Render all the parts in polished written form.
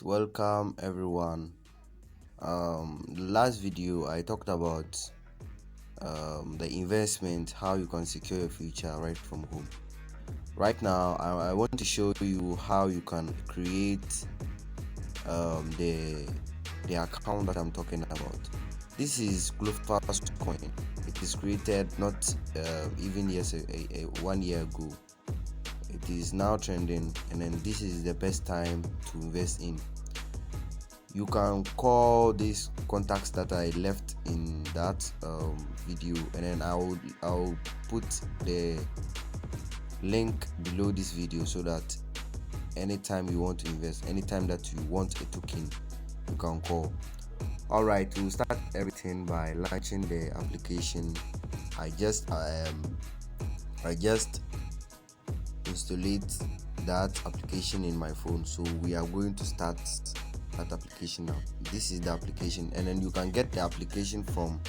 Welcome everyone. Last video I talked about the investment, how you can secure your future right from home. Right now, I want to show you how you can create the account that I'm talking about. This is Glofascoin. It is created not even years a 1 year ago. It is now trending, and then this is the best time to invest in. You can call these contacts that I left in that video, and then I'll put the link below this video so that anytime you want to invest, anytime that you want a token, you can call. All right, we'll start everything by launching the application. I just installed that application in my phone, so we are going to start that application now. This is the application, and then you can get the application from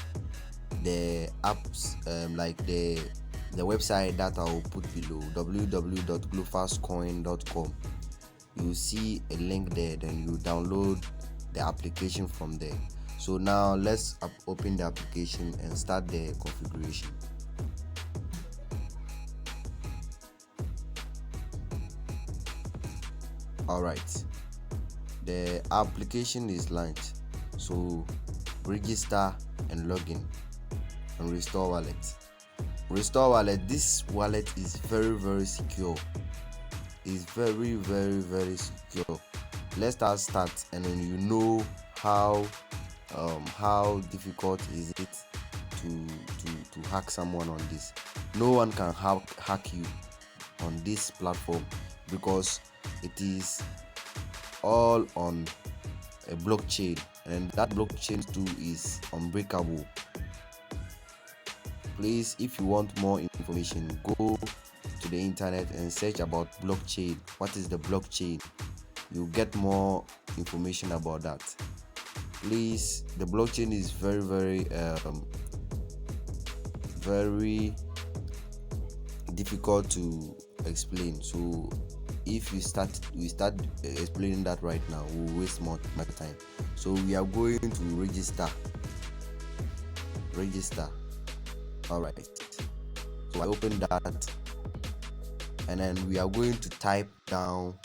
the apps, like the website that I'll put below, www.glofascoin.com. You'll see a link there, then you download the application from there. So now let's open the application and start the configuration. All right, the application is launched, so register and login and restore wallet. This wallet is very secure. It's very secure. Let's start, and then you know how difficult is it to hack someone on this. No one can hack you on this platform because it is all on a blockchain, and that blockchain too is unbreakable. Please, if you want more information, go to the internet and search about blockchain. What is the blockchain? You get more information about that. Please, the blockchain is very difficult to explain, so if we start explaining that right now, we'll waste more time. So we are going to register. All right, so I open that, and then we are going to type down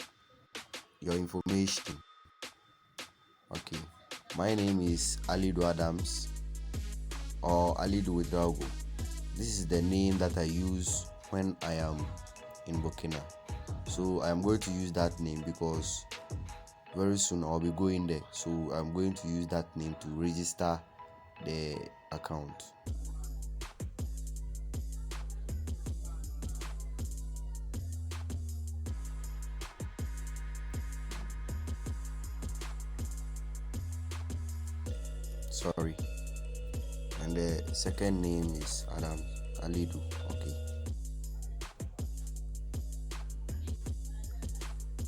your information. Okay, my name is Alidu Adams, or Alidu Drago. This is the name that I use when I am in Burkina. So I'm going to use that name because very soon I'll be going there. So I'm going to use that name to register the account. Sorry. And the second name is Adam Alidu. Okay.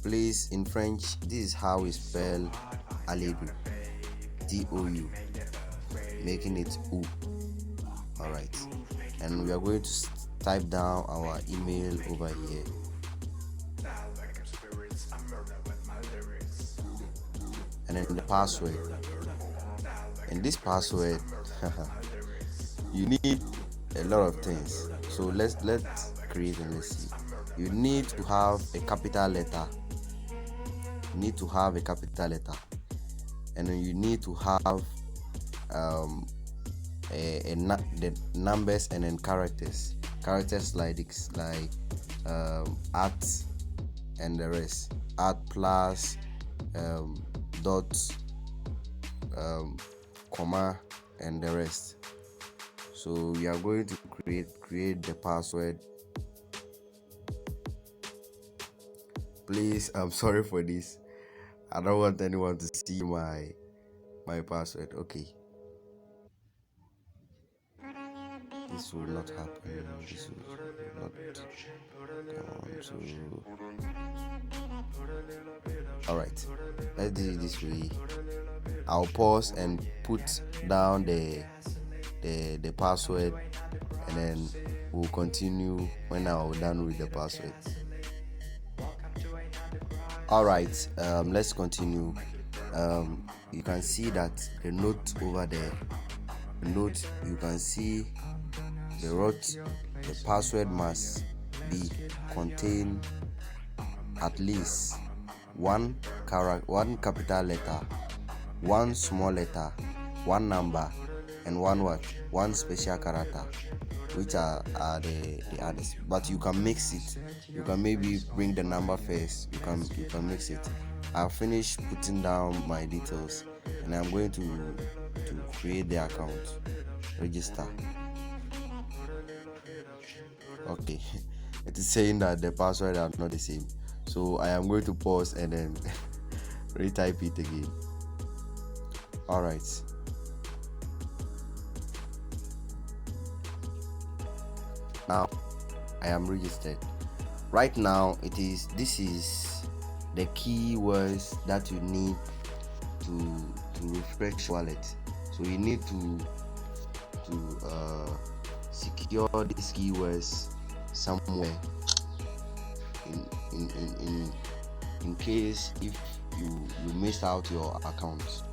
Please, in French, this is how we spell Alidu. D-O-U, making it U. Alright, and we are going to type down our email over here. And then the password. And this password, you need a lot of things. So let's create and let's see. You need to have a capital letter. And then you need to have the numbers and then characters like at and the rest, at plus dot comma and the rest. So we are going to create the password. Please, I'm sorry for this. I don't want anyone to see my password. Okay. This will not happen. This will not Alright. Let's do it this way. I'll pause and put down the password, and then we'll continue when I'm done with the password. All right, let's continue. You can see that the note over there, the note, you can see the wrote the password must be contain at least one capital letter, one small letter, one number, and one special character, which are the others. But you can mix it. You can maybe bring the number first. You can mix it. I'll finish putting down my details, and I'm going to create the account, register. Okay. It is saying that the password are not the same, so I am going to pause and then retype it again. All right. Now I am registered. Right now this is the keywords that you need to refresh wallet. So you need to secure these keywords somewhere in case if you missed out your account.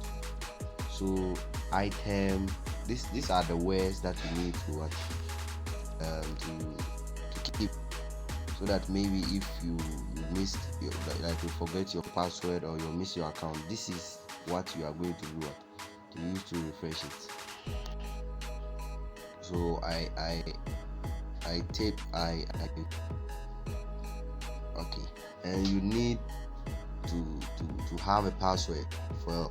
So item, these are the words that you need to keep, so that maybe if you missed like you forget your password or you miss your account, this is what you are going to do to use to refresh it. So I okay, and you need to have a password for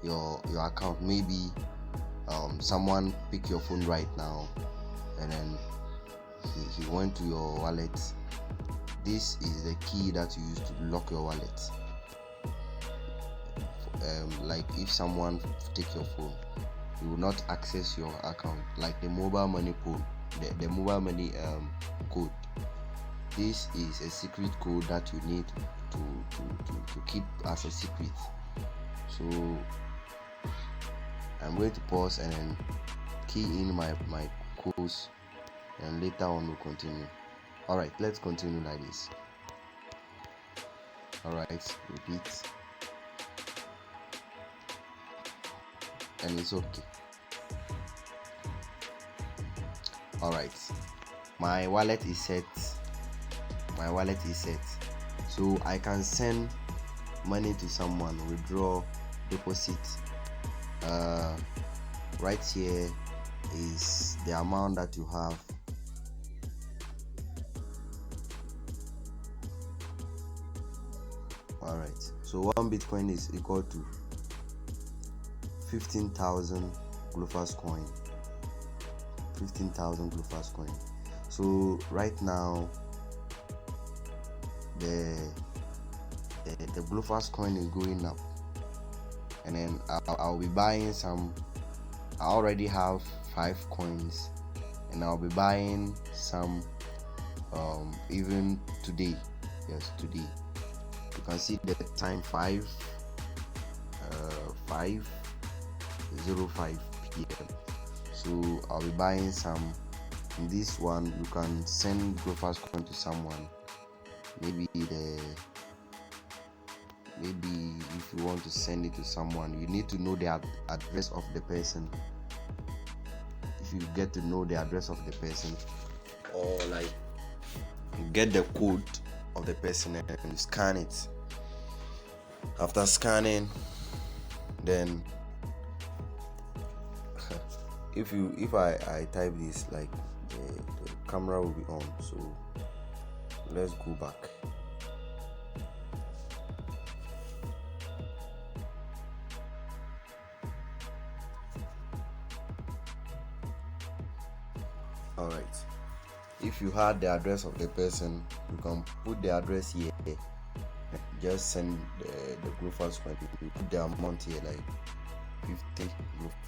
your account. Maybe someone pick your phone right now and then he went to your wallet. This is the key that you use to lock your wallet. Like if someone take your phone, you will not access your account. Like the mobile money code, the mobile money code. This is a secret code that you need to keep as a secret. So I'm going to pause and then key in my codes, and later on we'll continue. All right, let's continue like this. All right, repeat, and it's okay. All right, my wallet is set. So I can send money to someone, withdraw, deposit. Right here is the amount that you have. All right, so 1 Bitcoin is equal to 15,000 Glofascoin. 15,000 Glofascoin. So right now the Glofascoin is going up, and then I'll be buying some. I already have 5 coins, and I'll be buying some even today. Yes, today. You can see the time 5:05 p.m. So I'll be buying some. In this one, you can send Glofascoin to someone. Maybe if you want to send it to someone, you need to know the address of the person. If you get to know the address of the person, or like get the code of the person and scan it. After scanning, then if I type this, like the camera will be on. So let's go back. All right, if you had the address of the person, you can put the address here. Just send the Glofascoin. You put the amount here, like 50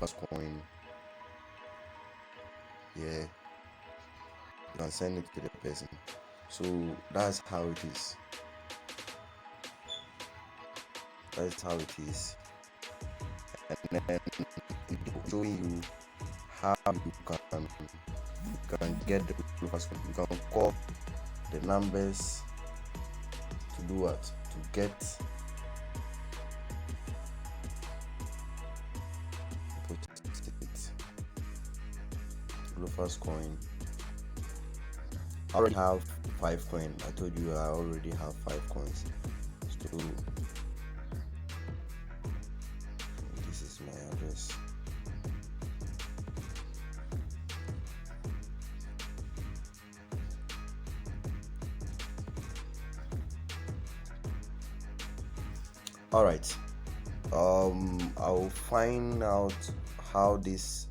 Glofascoin. Yeah, you can send it to the person. So that's how it is. And then it's showing you how you can get the Glofascoin. You can call the numbers do what? To get Glofascoin. I already have 5 coins. I told you I already have 5 coins. So this is my address. All right. I'll find out how this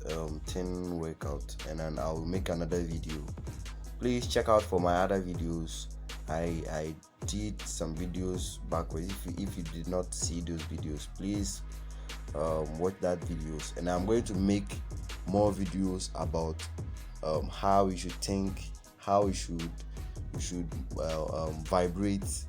thing work out, and then I'll make another video. Please check out for my other videos. I did some videos backwards. If you did not see those videos, please watch that videos, and I'm going to make more videos about how you should think, how you should vibrate